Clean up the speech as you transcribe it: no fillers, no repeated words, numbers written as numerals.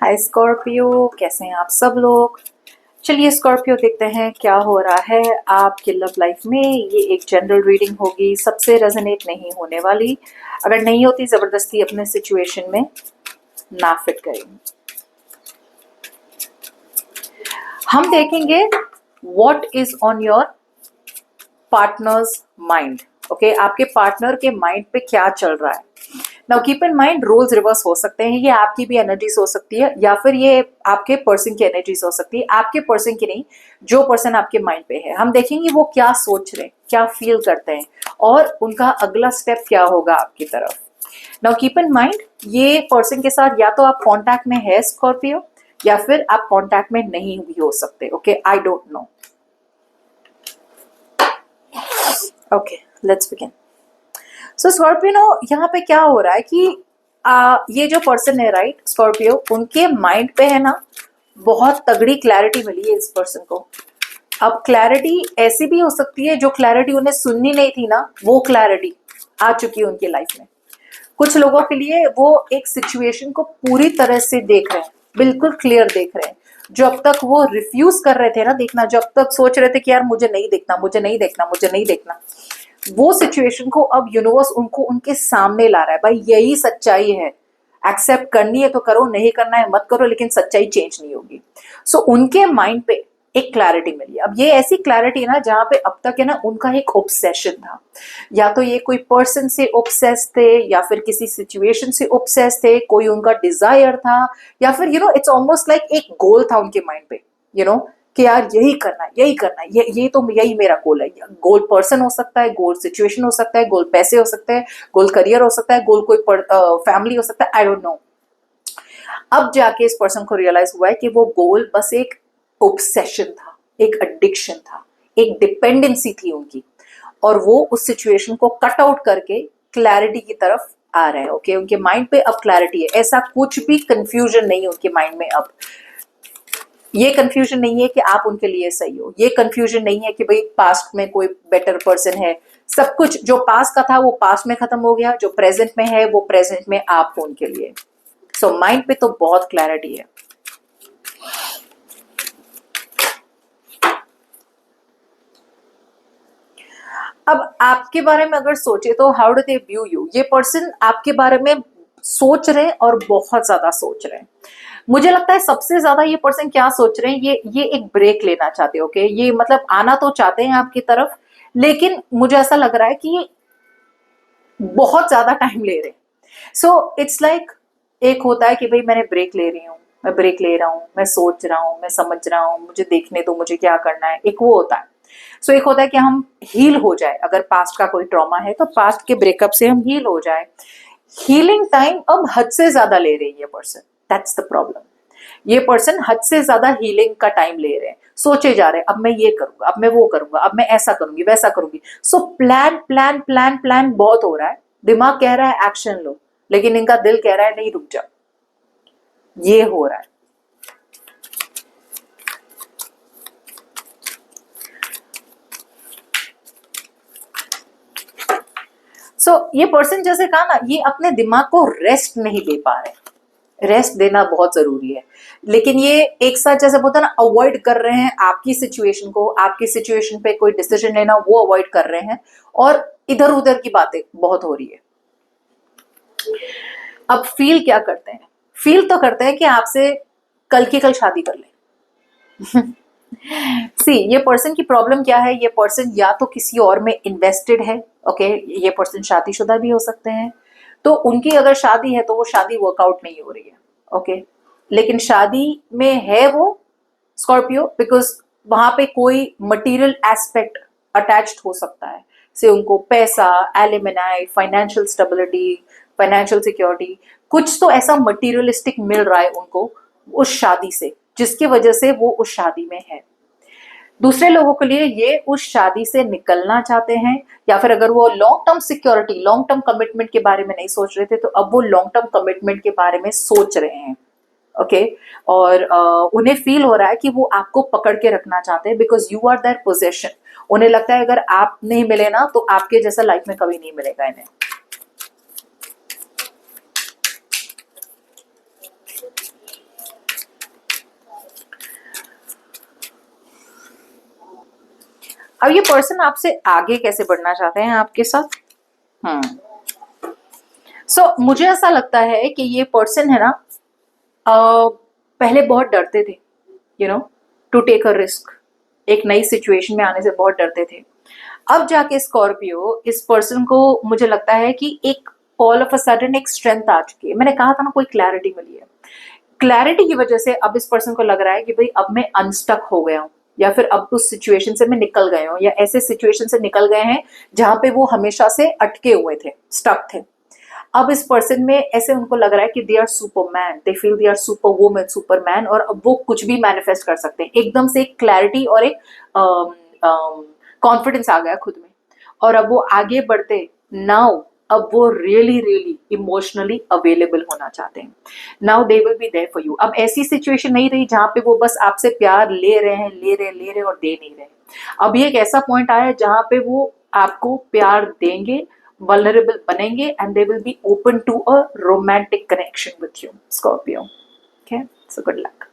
हाय Scorpio, कैसे हैं आप सब लोग। चलिए स्कॉर्पियो, देखते हैं क्या हो रहा है आपके लव लाइफ में। ये एक जनरल रीडिंग होगी, सबसे रेजोनेट नहीं होने वाली। अगर नहीं होती जबरदस्ती अपने सिचुएशन में ना फिट करें। हम देखेंगे what is on your partner's mind. Okay, आपके पार्टनर के माइंड पे क्या चल रहा है। Now keep in mind, roles reverse हो सकते हैं। ये आपकी भी एनर्जीज हो सकती है या फिर ये आपके पर्सन की एनर्जीज हो सकती है। आपके पर्सन की नहीं, जो पर्सन आपके माइंड पे है। हम देखेंगे वो क्या सोच रहे हैं, क्या फील करते हैं और उनका अगला स्टेप क्या होगा आपकी तरफ। नाउ कीप इन माइंड, ये पर्सन के साथ या तो आप कांटेक्ट में है स्कॉर्पियो, या फिर आप कांटेक्ट में नहीं भी हो सकते। Okay, I don't know. Okay, let's begin. So Scorpio, यहाँ पे क्या हो रहा है कि ये जो पर्सन है राइट स्कॉर्पियो, उनके माइंड पे है ना बहुत तगड़ी क्लैरिटी मिली है इस पर्सन को। अब क्लैरिटी ऐसी भी हो सकती है, जो क्लैरिटी उन्हें सुननी नहीं थी ना, वो क्लैरिटी आ चुकी है उनकी लाइफ में। कुछ लोगों के लिए वो एक सिचुएशन को पूरी तरह से देख रहे हैं, बिल्कुल क्लियर देख रहे हैं। जो अब तक वो रिफ्यूज कर रहे थे ना देखना, जो अब तक सोच रहे थे कि यार मुझे नहीं देखना, मुझे नहीं देखना, मुझे नहीं देखना, वो सिचुएशन को अब यूनिवर्स उनको उनके सामने ला रहा है। भाई यही सच्चाई है, एक्सेप्ट करनी है तो करो, नहीं करना है मत करो, लेकिन सच्चाई चेंज नहीं होगी। सो उनके माइंड पे एक क्लैरिटी मिली। अब ये ऐसी क्लैरिटी है ना जहां पे अब तक है ना उनका एक ऑब्सेशन था। या तो ये कोई पर्सन से ऑब्सेस थे, या फिर किसी सिचुएशन से ऑब्सेस थे, कोई उनका डिजायर था, या फिर इट्स ऑलमोस्ट लाइक एक गोल था उनके माइंड पे। कि यार यही करना है, यही करना है, ये तो यही मेरा गोल है। गोल पर्सन हो सकता है, गोल सिचुएशन हो सकता है, गोल पैसे हो सकते हैं, गोल करियर हो सकता है, गोल कोई फैमिली हो सकता है, आई डोंट नो। अब जाके इस पर्सन को रियलाइज हुआ है कि वो गोल बस एक ऑब्सेशन था, एक एडिक्शन था, एक डिपेंडेंसी थी उनकी। और वो उस सिचुएशन को कट आउट करके क्लैरिटी की तरफ आ रहे हैं। ओके, उनके माइंड पे अब क्लैरिटी है, ऐसा कुछ भी कंफ्यूजन नहीं है उनके माइंड में अब। ये कंफ्यूजन नहीं है कि आप उनके लिए सही हो, ये कंफ्यूजन नहीं है कि भाई पास्ट में कोई बेटर पर्सन है। सब कुछ जो पास्ट का था वो पास्ट में खत्म हो गया, जो प्रेजेंट में है वो प्रेजेंट में आप हो उनके लिए। सो माइंड पे तो बहुत क्लैरिटी है। अब आपके बारे में अगर सोचे तो how do they view you. ये पर्सन आपके बारे में सोच रहे हैं और बहुत ज्यादा सोच रहे हैं। मुझे लगता है सबसे ज्यादा ये पर्सन क्या सोच रहे हैं, ये एक ब्रेक लेना चाहते हैं। ओके, ये मतलब आना तो चाहते हैं आपकी तरफ, लेकिन मुझे ऐसा लग रहा है कि ये बहुत ज्यादा टाइम ले रहे हैं। सो इट्स लाइक, एक होता है कि भाई मैंने ब्रेक ले रही हूँ, मैं ब्रेक ले रहा हूँ, मैं सोच रहा हूँ, मैं समझ रहा हूँ, मुझे देखने दो मुझे क्या करना है, एक वो होता है। सो एक होता है कि हम हील हो जाए, अगर पास्ट का कोई ट्रॉमा है तो पास्ट के ब्रेकअप से हम हील हो जाए। हीलिंग टाइम अब हद से ज्यादा ले रही है ये पर्सन, दैट्स द प्रॉब्लम। ये पर्सन हद से ज्यादा हीलिंग का टाइम ले रहे हैं, सोचे जा रहे हैं अब मैं ये करूंगा, अब मैं वो करूंगा, अब मैं ऐसा करूंगी वैसा करूंगी। So plan plan plan plan बहुत हो रहा है। दिमाग कह रहा है एक्शन लो, लेकिन इनका दिल कह रहा है नहीं रुक जाओ। ये हो रहा है। ये पर्सन जैसे कहा ना, ये अपने दिमाग को रेस्ट नहीं दे पा रहे। रेस्ट देना बहुत जरूरी है, लेकिन ये एक साथ जैसे बोलता ना अवॉइड कर रहे हैं आपकी सिचुएशन को, आपकी सिचुएशन पे कोई डिसीजन लेना वो अवॉइड कर रहे हैं, और इधर उधर की बातें बहुत हो रही है। अब फील क्या करते हैं, फील तो करते हैं कि आपसे कल की कल शादी कर ले। सी, ये पर्सन की प्रॉब्लम क्या है, ये पर्सन या तो किसी और में इन्वेस्टेड है। ओके, ये पर्सन शादीशुदा भी हो सकते हैं। तो उनकी अगर शादी है तो वो शादी वर्कआउट नहीं हो रही है। ओके, लेकिन शादी में है वो स्कॉर्पियो, बिकॉज वहां पे कोई मटेरियल एस्पेक्ट अटैच्ड हो सकता है। से उनको पैसा, alumni, financial stability, financial security, कुछ तो ऐसा मटीरियलिस्टिक मिल रहा है उनको उस शादी से, जिसकी वजह से वो उस शादी में है। दूसरे लोगों के लिए ये उस शादी से निकलना चाहते हैं, या फिर अगर वो long term security, long term commitment के बारे में नहीं सोच रहे थे तो अब वो लॉन्ग टर्म कमिटमेंट के बारे में सोच रहे हैं। ओके, और उन्हें फील हो रहा है कि वो आपको पकड़ के रखना चाहते हैं, because you are their possession. उन्हें लगता है अगर आप नहीं मिले ना तो आपके जैसा लाइफ में कभी नहीं मिलेगा इन्हें। अब ये पर्सन आपसे आगे कैसे बढ़ना चाहते हैं आपके साथ? मुझे ऐसा लगता है कि ये पर्सन है ना, पहले बहुत डरते थे, टू टेक अ रिस्क। एक नई सिचुएशन में आने से बहुत डरते थे। अब जाके स्कॉर्पियो, इस पर्सन को मुझे लगता है कि एक ऑल ऑफ अ सडन एक स्ट्रेंथ आ चुकी है। मैंने कहा था ना, कोई क्लैरिटी मिली है। क्लैरिटी की वजह से अब इस पर्सन को लग रहा है कि भाई अब मैं अनस्टक हो गया हूँ, या फिर अब उस सिचुएशन से मैं निकल गया हूँ, या ऐसे सिचुएशन से निकल गए हैं जहां पे वो हमेशा से अटके हुए थे, स्टक थे। अब इस पर्सन में ऐसे उनको लग रहा है कि they are superman, they feel they are super woman, superman, और अब वो कुछ भी मैनिफेस्ट कर सकते हैं। एकदम से एक क्लैरिटी और एक कॉन्फिडेंस आ गया खुद में, और अब वो आगे बढ़ते। नाउ अब वो रियली रियली इमोशनली अवेलेबल होना चाहते हैं। Now they will be there for you. अब ऐसी सिचुएशन नहीं रही जहां पे वो बस आपसे प्यार ले रहे हैं, ले रहे हैं, ले रहे हैं और दे नहीं रहे। अब ये एक ऐसा पॉइंट आया है जहां पे वो आपको प्यार देंगे, vulnerable बनेंगे, and they will be open to a romantic connection with you, Scorpio. Okay, so good luck.